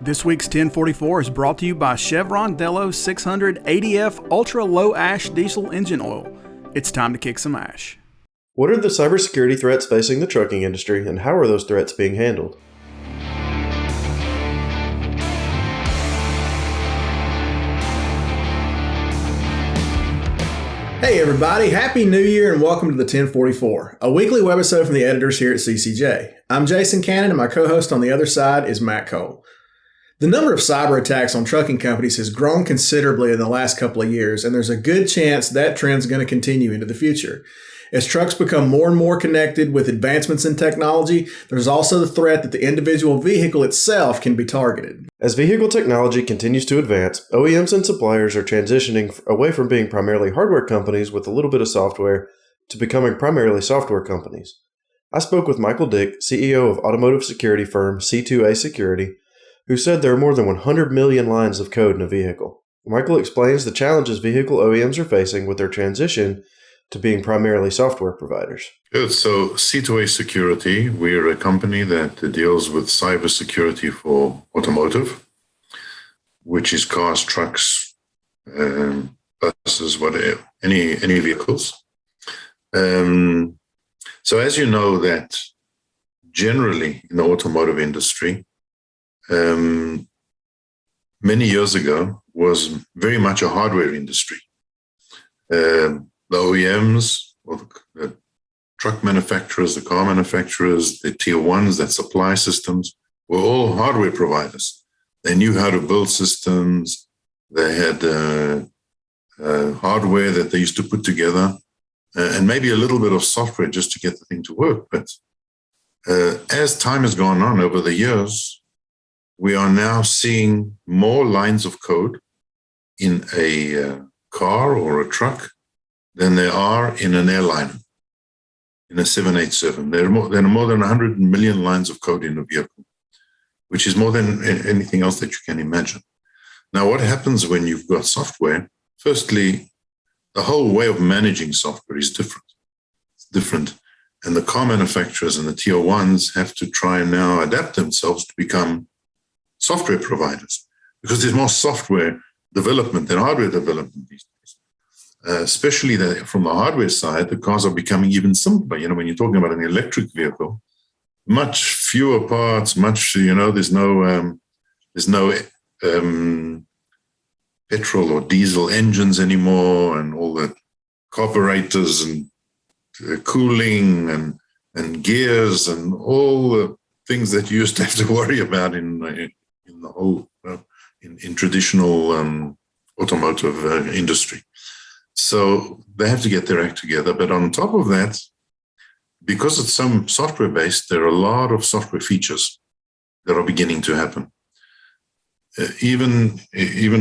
This week's 1044 is brought to you by Chevron Delos 600 ADF Ultra Low Ash Diesel Engine Oil. It's time to kick some ash. What are the cybersecurity threats facing the trucking industry, and how are those threats being handled? Hey everybody, Happy New Year and welcome to the 1044, a weekly webisode from the editors here at CCJ. I'm Jason Cannon and my co-host on the other side is Matt Cole. The number of cyber attacks on trucking companies has grown considerably in the last couple of years, and there's a good chance that trend's going to continue into the future. As trucks become more and more connected with advancements in technology, there's also the threat that the individual vehicle itself can be targeted. As vehicle technology continues to advance, OEMs and suppliers are transitioning away from being primarily hardware companies with a little bit of software to becoming primarily software companies. I spoke with Michael Dick, CEO of automotive security firm C2A Security, who said there are more than 100 million lines of code in a vehicle. Michael explains the challenges vehicle OEMs are facing with their transition to being primarily software providers. Good. So C2A Security, we're a company that deals with cybersecurity for automotive, which is cars, trucks, buses, whatever, any vehicles. So as you know that generally in the automotive industry, many years ago was very much a hardware industry. The OEMs, or the truck manufacturers, the car manufacturers, the tier ones that supply systems were all hardware providers. They knew how to build systems. They had hardware that they used to put together and maybe a little bit of software just to get the thing to work. But as time has gone on over the years, we are now seeing more lines of code in a car or a truck than there are in an airliner, in a 787. There are more than 100 million lines of code in a vehicle, which is more than anything else that you can imagine. Now, what happens when you've got software? Firstly, the whole way of managing software is different. It's different. And the car manufacturers and the tier ones have to try and now adapt themselves to become software providers, because there's more software development than hardware development these days. Especially from the hardware side, the cars are becoming even simpler. You know, when you're talking about an electric vehicle, much fewer parts, there's no petrol or diesel engines anymore, and all the carburetors and cooling and gears and all the things that you used to have to worry about in the whole in traditional automotive industry. So they have to get their act together. But on top of that, because it's some software-based, there are a lot of software features that are beginning to happen. Even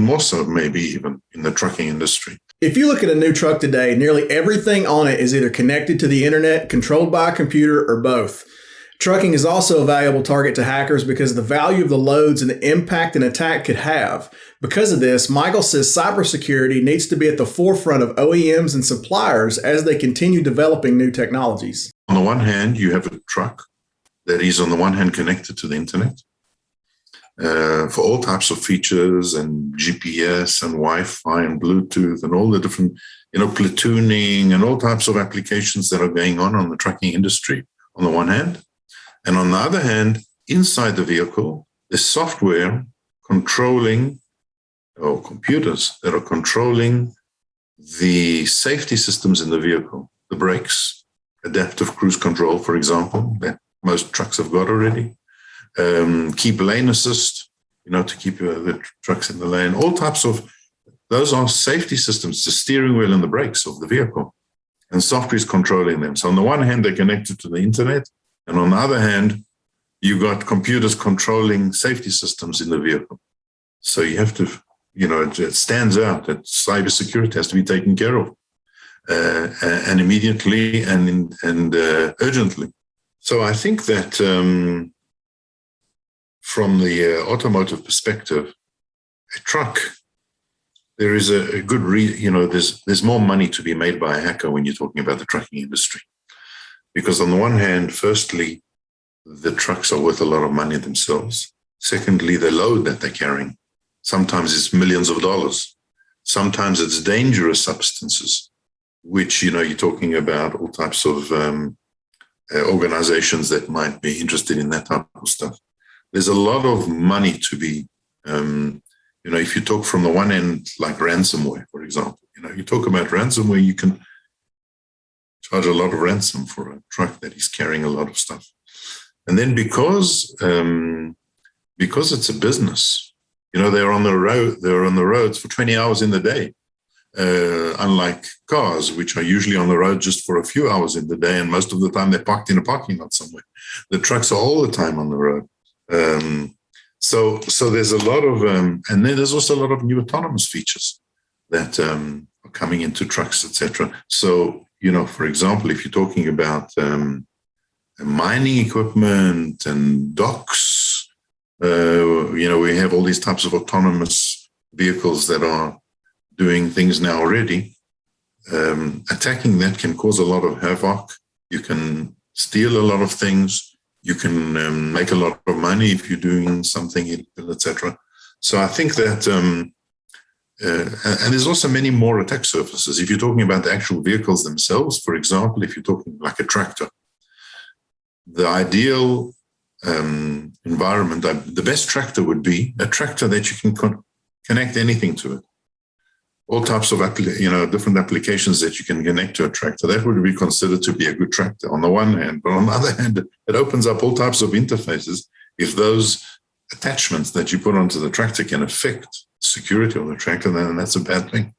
more so, maybe even in the trucking industry. If you look at a new truck today, nearly everything on it is either connected to the internet, controlled by a computer, or both. Trucking is also a valuable target to hackers because of the value of the loads and the impact an attack could have. Because of this, Michael says cybersecurity needs to be at the forefront of OEMs and suppliers as they continue developing new technologies. On the one hand, you have a truck that is on the one hand connected to the internet for all types of features and GPS and Wi-Fi and Bluetooth and all the different, platooning and all types of applications that are going on the trucking industry on the one hand. And on the other hand, inside the vehicle, there's software controlling, or computers that are controlling the safety systems in the vehicle, the brakes, adaptive cruise control, for example, that most trucks have got already, keep lane assist, to keep the trucks in the lane, all types of, those are safety systems, the steering wheel and the brakes of the vehicle, and software is controlling them. So on the one hand, they're connected to the internet, and on the other hand, you've got computers controlling safety systems in the vehicle. So you have to, it stands out that cybersecurity has to be taken care of, and immediately and urgently. So I think that from the automotive perspective, a truck, there is a good there's more money to be made by a hacker when you're talking about the trucking industry. Because on the one hand, firstly, the trucks are worth a lot of money themselves. Secondly, the load that they're carrying. Sometimes it's millions of dollars. Sometimes it's dangerous substances, which, you're talking about all types of organizations that might be interested in that type of stuff. There's a lot of money to be, if you talk from the one end, like ransomware, for example, you talk about ransomware, you can charge a lot of ransom for a truck that is carrying a lot of stuff. And then because it's a business, they're on the roads for 20 hours in the day, unlike cars, which are usually on the road just for a few hours in the day, and most of the time they're parked in a parking lot somewhere. The trucks are all the time on the road. So there's a lot of, and then there's also a lot of new autonomous features that are coming into trucks, etc. So, for example, if you're talking about mining equipment and docks, we have all these types of autonomous vehicles that are doing things now already. Attacking that can cause a lot of havoc. You can steal a lot of things. You can make a lot of money if you're doing something illegal, etc. So I think that, and there's also many more attack surfaces. If you're talking about the actual vehicles themselves, for example, if you're talking like a tractor, the ideal environment, the best tractor would be a tractor that you can connect anything to it. All types of different applications that you can connect to a tractor. That would be considered to be a good tractor on the one hand, but on the other hand, it opens up all types of interfaces. If those attachments that you put onto the tractor can affect security of the tractor, then that's a bad thing.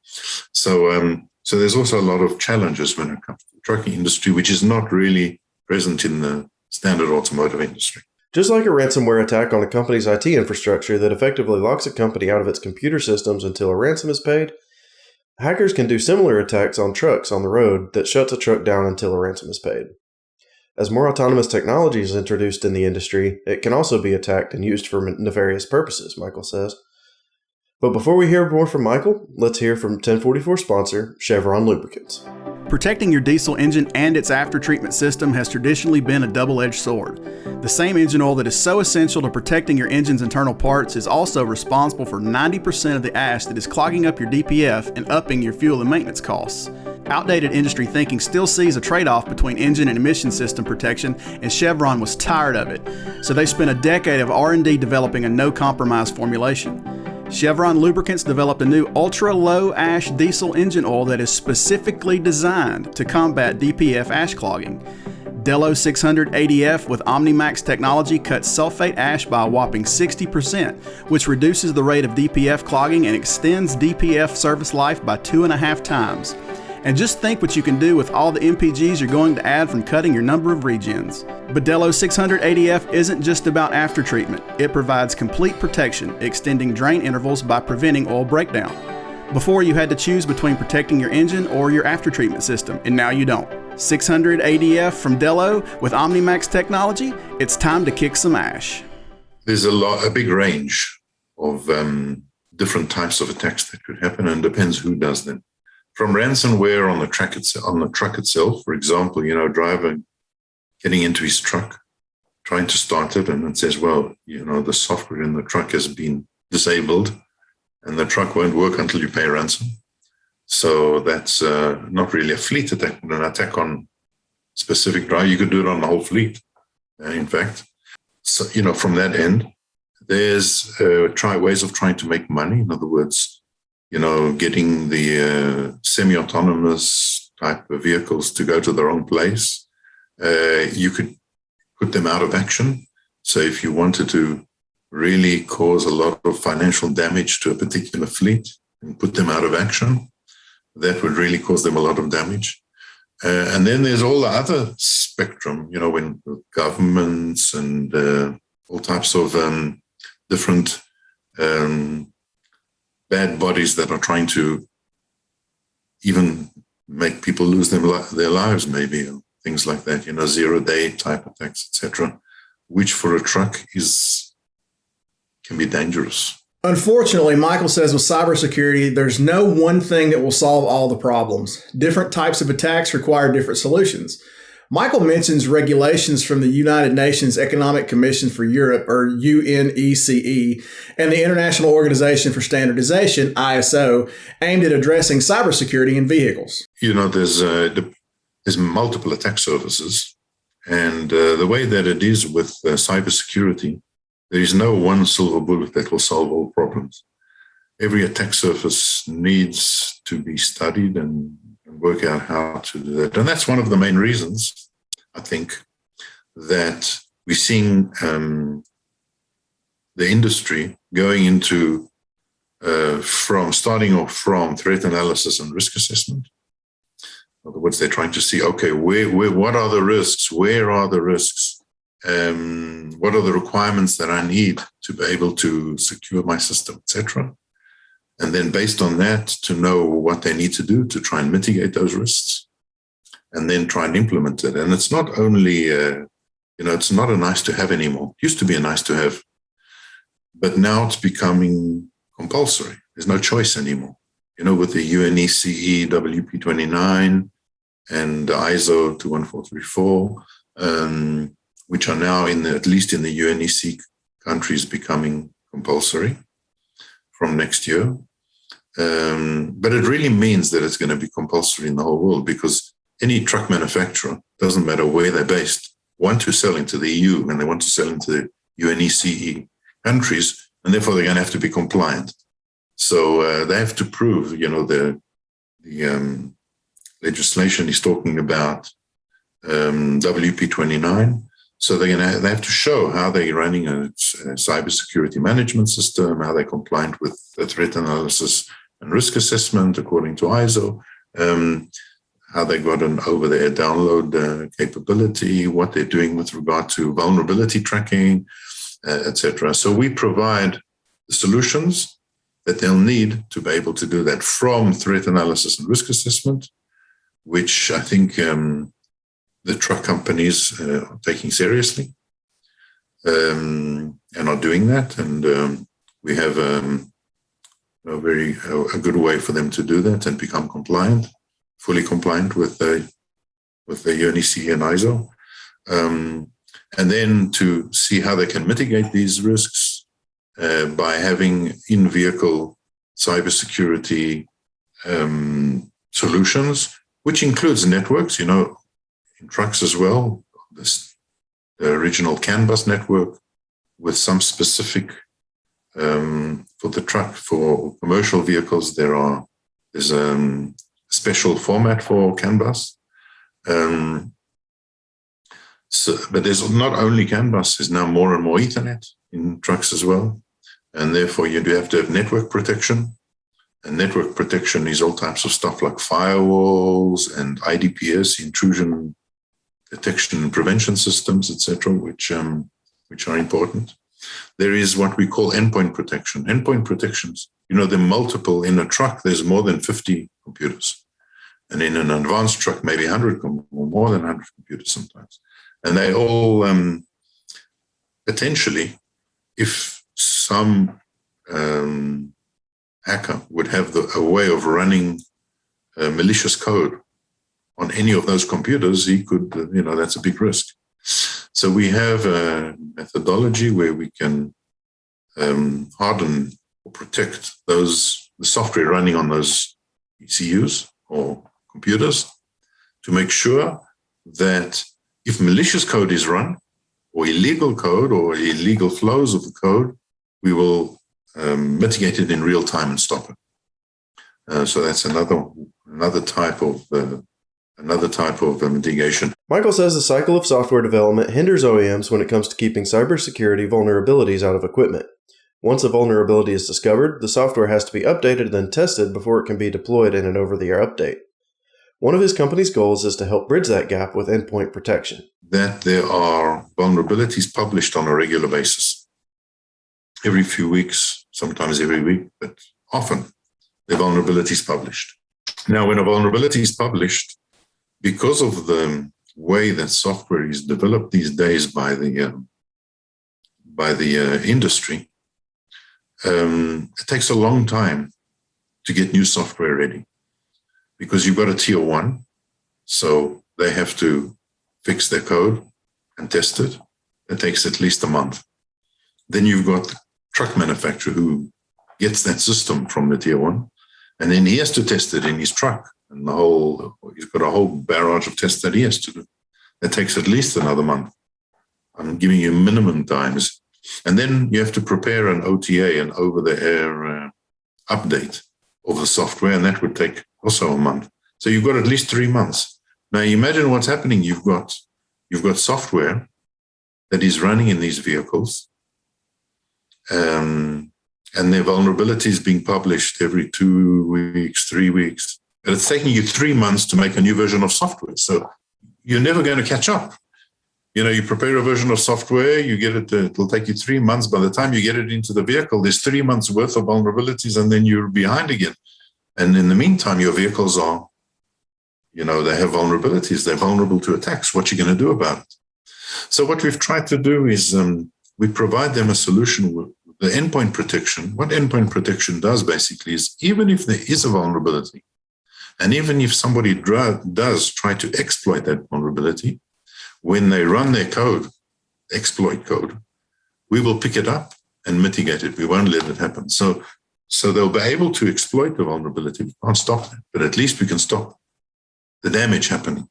So there's also a lot of challenges when it comes to the trucking industry, which is not really present in the standard automotive industry. Just like a ransomware attack on a company's IT infrastructure that effectively locks a company out of its computer systems until a ransom is paid, hackers can do similar attacks on trucks on the road that shuts a truck down until a ransom is paid. As more autonomous technology is introduced in the industry, it can also be attacked and used for nefarious purposes, Michael says. But before we hear more from Michael, let's hear from 1044 sponsor, Chevron Lubricants. Protecting your diesel engine and its after-treatment system has traditionally been a double-edged sword. The same engine oil that is so essential to protecting your engine's internal parts is also responsible for 90% of the ash that is clogging up your DPF and upping your fuel and maintenance costs. Outdated industry thinking still sees a trade-off between engine and emission system protection, and Chevron was tired of it. So they spent a decade of R&D developing a no-compromise formulation. Chevron Lubricants developed a new ultra-low ash diesel engine oil that is specifically designed to combat DPF ash clogging. Delo 600 ADF with OmniMax technology cuts sulfate ash by a whopping 60%, which reduces the rate of DPF clogging and extends DPF service life by 2.5 times. And just think what you can do with all the MPGs you're going to add from cutting your number of regens. But Delo 600 ADF isn't just about after-treatment. It provides complete protection, extending drain intervals by preventing oil breakdown. Before you had to choose between protecting your engine or your after-treatment system, and now you don't. 600 ADF from Delo with OmniMax technology, it's time to kick some ash. There's a big range of different types of attacks that could happen, and depends who does them. From ransomware on the truck itself, for example, driver getting into his truck, trying to start it, and it says, well, the software in the truck has been disabled, and the truck won't work until you pay ransom. So that's not really a fleet attack, but an attack on specific driver. You could do it on the whole fleet, in fact. So, from that end, there's ways of trying to make money. In other words, getting the semi-autonomous type of vehicles to go to their own place. You could put them out of action. So if you wanted to really cause a lot of financial damage to a particular fleet and put them out of action, that would really cause them a lot of damage. And then there's all the other spectrum, when governments and all types of different bad bodies that are trying to even make people lose their lives, maybe, or things like that, zero-day type attacks, etc., which for a truck can be dangerous. Unfortunately, Michael says with cybersecurity, there's no one thing that will solve all the problems. Different types of attacks require different solutions. Michael mentions regulations from the United Nations Economic Commission for Europe, or UNECE, and the International Organization for Standardization, ISO, aimed at addressing cybersecurity in vehicles. There's multiple attack surfaces, and the way that it is with cybersecurity, there is no one silver bullet that will solve all problems. Every attack surface needs to be studied and work out how to do that. And that's one of the main reasons, I think, that we're seeing the industry going into starting off from threat analysis and risk assessment. In other words, they're trying to see, okay, what are the risks? Where are the risks? What are the requirements that I need to be able to secure my system, etc. And then based on that, to know what they need to do to try and mitigate those risks, and then try and implement it. And it's not only, it's not a nice to have anymore. It used to be a nice to have, but now it's becoming compulsory. There's no choice anymore. With the UNECE WP29 and ISO 21434, which are now at least in the UNECE countries, becoming compulsory from next year. But it really means that it's going to be compulsory in the whole world, because any truck manufacturer, doesn't matter where they're based, want to sell into the EU and they want to sell into the UNECE countries, and therefore they're going to have to be compliant. So they have to prove, the legislation is talking about WP29. So they have to show how they're running a cybersecurity management system, how they're compliant with the threat analysis and risk assessment according to ISO, how they got an over-the-air download capability, what they're doing with regard to vulnerability tracking, etc. So we provide the solutions that they'll need to be able to do that, from threat analysis and risk assessment, which I think the truck companies are taking seriously and are doing that. And we have a good way for them to do that and become compliant, fully compliant with the UNECE and ISO. And then to see how they can mitigate these risks by having in-vehicle cybersecurity solutions, which includes networks, in trucks as well, the original CAN bus network with some specific for the truck. For commercial vehicles, there's a special format for CAN bus. But there's not only CAN bus, there's now more and more Ethernet in trucks as well. And therefore you do have to have network protection. And network protection is all types of stuff like firewalls and IDPS, intrusion detection and prevention systems, etc., which are important. There is what we call endpoint protection. Endpoint protections, there are multiple. In a truck, there's more than 50 computers. And in an advanced truck, maybe 100 or more than 100 computers sometimes. And they all potentially, if some hacker would have a way of running malicious code on any of those computers, he could, that's a big risk. So we have a methodology where we can harden or protect the software running on those ECUs or computers to make sure that if malicious code is run, or illegal code or illegal flows of the code, we will mitigate it in real time and stop it. So that's another type of mitigation. Michael says the cycle of software development hinders OEMs when it comes to keeping cybersecurity vulnerabilities out of equipment. Once a vulnerability is discovered, the software has to be updated and then tested before it can be deployed in an over-the-air update. One of his company's goals is to help bridge that gap with endpoint protection. That there are vulnerabilities published on a regular basis. Every few weeks, sometimes every week, but often the vulnerability is published. Now, when a vulnerability is published, because of the way that software is developed these days by the industry, it takes a long time to get new software ready, because you've got a tier one, so they have to fix their code and test it. It takes at least a month. Then you've got the truck manufacturer who gets that system from the tier one, and then he has to test it in his truck. And he's got a whole barrage of tests that he has to do. That takes at least another month. I'm giving you minimum times. And then you have to prepare an OTA, an over-the-air update of the software, and that would take also a month. So you've got at least 3 months. Now imagine what's happening. You've got software that is running in these vehicles, and their vulnerabilities being published every 2 weeks, 3 weeks. And it's taking you 3 months to make a new version of software. So you're never going to catch up. You prepare a version of software, you get it, it'll take you 3 months. By the time you get it into the vehicle, there's 3 months worth of vulnerabilities, and then you're behind again. And in the meantime, your vehicles are, they have vulnerabilities. They're vulnerable to attacks. What are you going to do about it? So what we've tried to do is we provide them a solution with the endpoint protection. What endpoint protection does basically is, even if there is a vulnerability, and even if somebody does try to exploit that vulnerability, when they run their code, exploit code, we will pick it up and mitigate it. We won't let it happen. So they'll be able to exploit the vulnerability. We can't stop that, but at least we can stop the damage happening,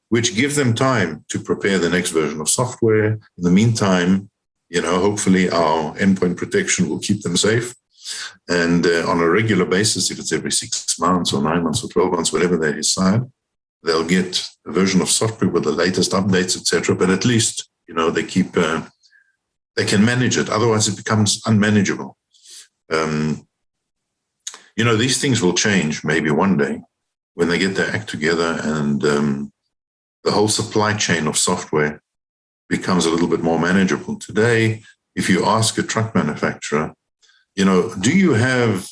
which gives them time to prepare the next version of software. In the meantime, hopefully our endpoint protection will keep them safe. And on a regular basis, if it's every 6 months or 9 months or 12 months, whatever they decide, they'll get a version of software with the latest updates, etc. But at least, they can manage it. Otherwise, it becomes unmanageable. These things will change maybe one day when they get their act together, and the whole supply chain of software becomes a little bit more manageable. Today, if you ask a truck manufacturer, do you have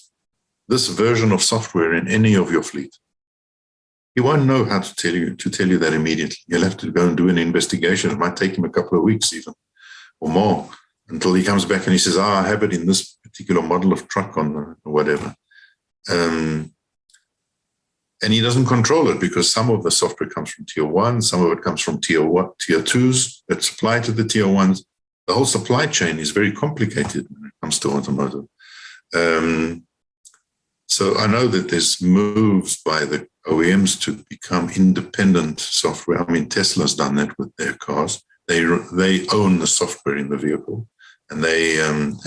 this version of software in any of your fleet? He won't know how to tell you that immediately. You'll have to go and do an investigation. It might take him a couple of weeks even, or more, until he comes back and he says, I have it in this particular model of truck or whatever. And he doesn't control it, because some of the software comes from tier one, some of it comes from tier twos that supply to the tier ones. The whole supply chain is very complicated when it comes to automotive. So I know that there's moves by the OEMs to become independent software. I mean, Tesla's done that with their cars. They own the software in the vehicle, and they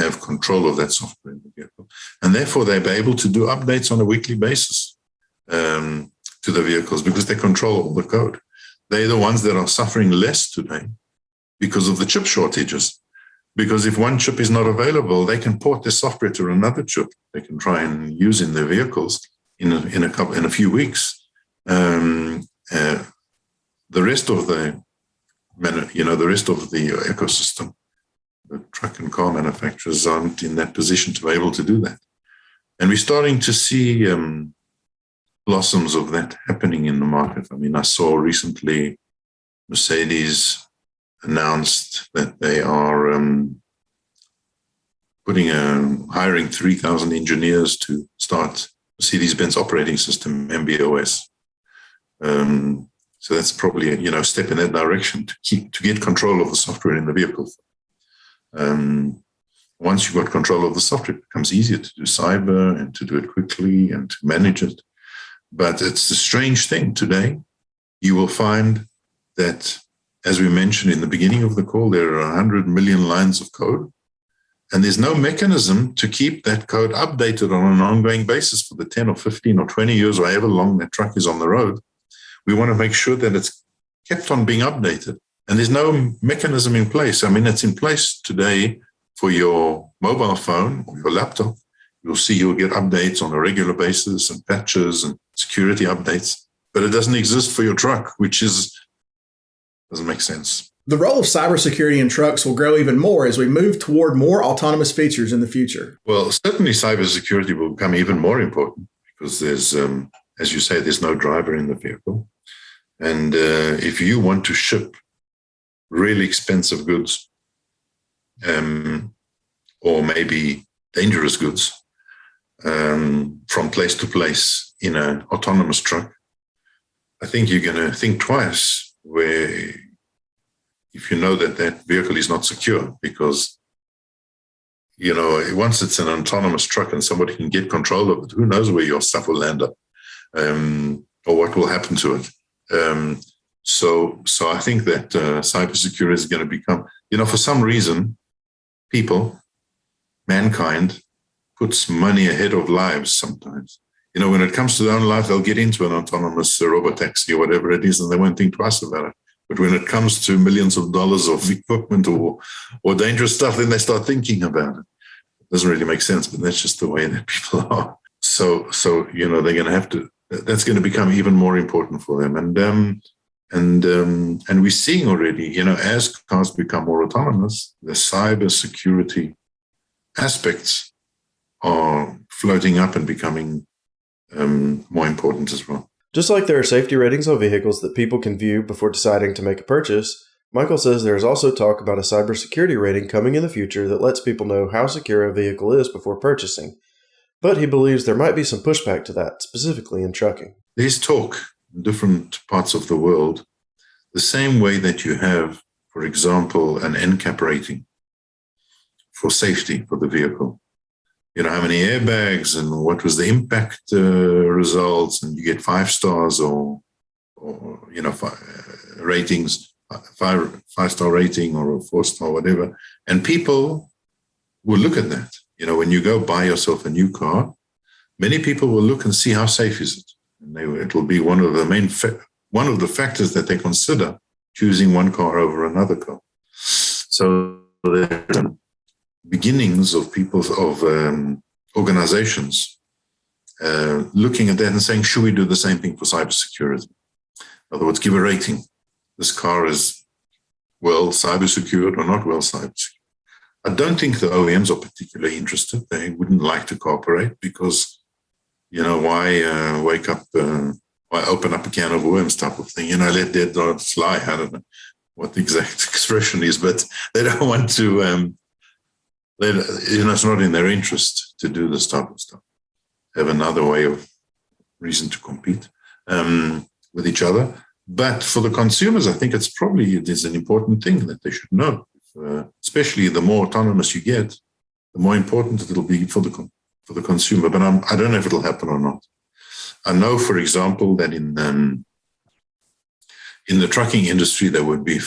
have control of that software in the vehicle. And therefore, they'll be able to do updates on a weekly basis to the vehicles, because they control all the code. They're the ones that are suffering less today because of the chip shortages. Because if one chip is not available, they can port their software to another chip they can try and use in their vehicles in a few weeks. The rest of the ecosystem, the truck and car manufacturers aren't in that position to be able to do that. And we're starting to see blossoms of that happening in the market. I mean, I saw recently Mercedes announced that they are hiring 3,000 engineers to start Mercedes-Benz operating system, MB.OS. So that's probably a step in that direction to get control of the software in the vehicle. Once you've got control of the software, it becomes easier to do cyber and to do it quickly and to manage it. But it's a strange thing today. You will find that, as we mentioned in the beginning of the call, there are 100 million lines of code, and there's no mechanism to keep that code updated on an ongoing basis for the 10 or 15 or 20 years, or however long that truck is on the road. We want to make sure that it's kept on being updated. And there's no mechanism in place. I mean, it's in place today for your mobile phone or your laptop. You'll get updates on a regular basis and patches and security updates, but it doesn't exist for your truck, which doesn't make sense. The role of cybersecurity in trucks will grow even more as we move toward more autonomous features in the future. Well, certainly cybersecurity will become even more important, because there's, as you say, there's no driver in the vehicle. And if you want to ship really expensive goods, or maybe dangerous goods, from place to place in an autonomous truck, I think you're going to think twice where if you know that that vehicle is not secure, because, once it's an autonomous truck and somebody can get control of it, who knows where your stuff will land up, or what will happen to it. So I think that cybersecurity is going to become, for some reason, mankind puts money ahead of lives sometimes. When it comes to their own life, they'll get into an autonomous robotaxi or whatever it is, and they won't think twice about it. But when it comes to millions of dollars of equipment or dangerous stuff, then they start thinking about it. It doesn't really make sense, but that's just the way that people are. So they're going to have to. That's going to become even more important for them. And we're seeing already, as cars become more autonomous, the cybersecurity aspects are floating up and becoming more important as well. Just like there are safety ratings on vehicles that people can view before deciding to make a purchase, Michael says there is also talk about a cybersecurity rating coming in the future that lets people know how secure a vehicle is before purchasing. But he believes there might be some pushback to that, specifically in trucking. There's talk in different parts of the world, the same way that you have, for example, an NCAP rating for safety for the vehicle. How many airbags and what was the impact results, and you get 5 stars or ratings, 5-star rating or a 4-star, whatever. And people will look at that. When you go buy yourself a new car, many people will look and see how safe is it. And it will be one of the factors that they consider choosing one car over another car. So there's beginnings of organizations looking at that and saying, should we do the same thing for cybersecurity? In other words, give a rating. This car is well cybersecured or not well cybersecured. I don't think the OEMs are particularly interested. They wouldn't like to cooperate because, why open up a can of worms type of thing? Let dead dogs fly. I don't know what the exact expression is, but they don't want to, it's not in their interest to do this type of stuff. Have another reason to compete with each other. But for the consumers, I think it is an important thing that they should know. Especially the more autonomous you get, the more important it'll be for the consumer. But I don't know if it'll happen or not. I know, for example, that in the trucking industry, they would be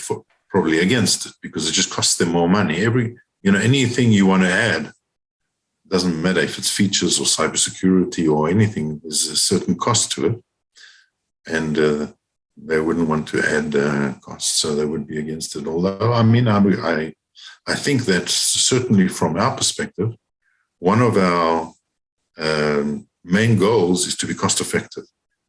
probably against it because it just costs them more money. Anything you want to add, doesn't matter if it's features or cybersecurity or anything, there's a certain cost to it. And they wouldn't want to add costs, so they would be against it. Although, I think that certainly from our perspective, one of our main goals is to be cost effective.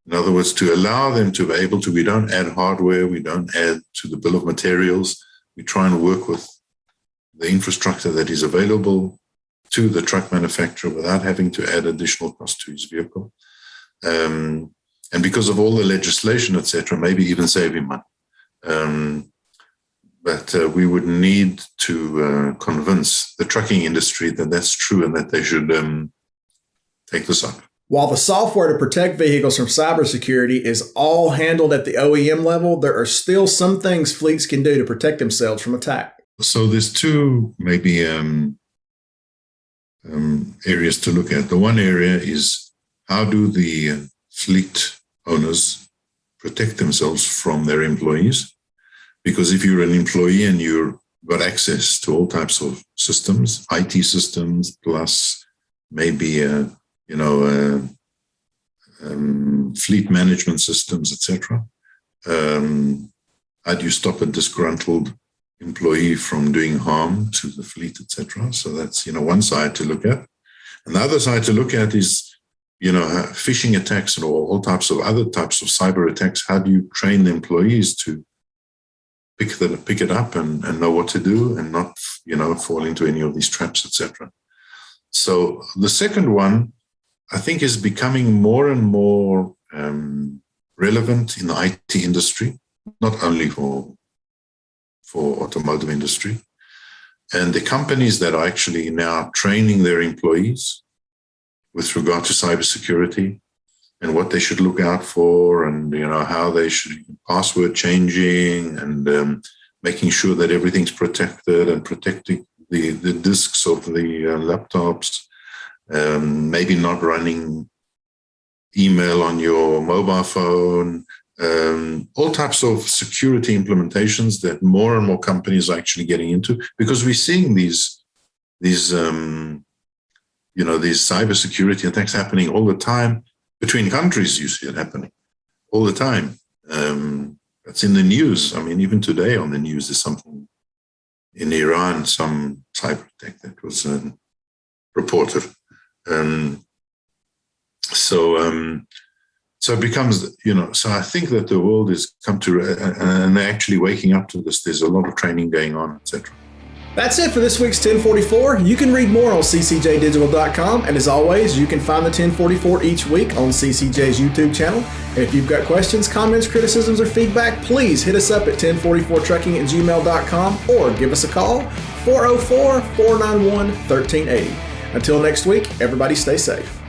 In other words, to allow them to be able to, we don't add hardware, we don't add to the bill of materials. We try and work with the infrastructure that is available to the truck manufacturer without having to add additional cost to his vehicle. And because of all the legislation, etc., maybe even saving money. But we would need to convince the trucking industry that that's true and that they should take this up. While the software to protect vehicles from cybersecurity is all handled at the OEM level, there are still some things fleets can do to protect themselves from attack. So there's two maybe areas to look at. The one area is how do the fleet owners protect themselves from their employees? Because if you're an employee and you've got access to all types of systems, IT systems, plus maybe fleet management systems, etc. How do you stop a disgruntled employee from doing harm to the fleet, etc.? So that's one side to look at. And the other side to look at is phishing attacks and all types of other types of cyber attacks. How do you train the employees to pick it up and know what to do and not fall into any of these traps, etc. So the second one, I think, is becoming more and more relevant in the IT industry, not only for automotive industry. And the companies that are actually now training their employees with regard to cybersecurity and what they should look out for, and how they should password changing, and making sure that everything's protected, and protecting the disks of the laptops. Maybe not running email on your mobile phone. All types of security implementations that more and more companies are actually getting into, because we're seeing these cybersecurity attacks happening all the time between countries. You see it happening all the time. It's in the news. I mean, even today on the news, there's something in Iran, some cyber attack that was reported. So it becomes, so I think that the world has come to, and they're actually waking up to this. There's a lot of training going on, etc. That's it for this week's 1044. You can read more on ccjdigital.com, and as always, you can find the 1044 each week on CCJ's YouTube channel. And if you've got questions, comments, criticisms, or feedback, please hit us up at 1044trucking@gmail.com or give us a call, 404-491-1380. Until next week, everybody stay safe.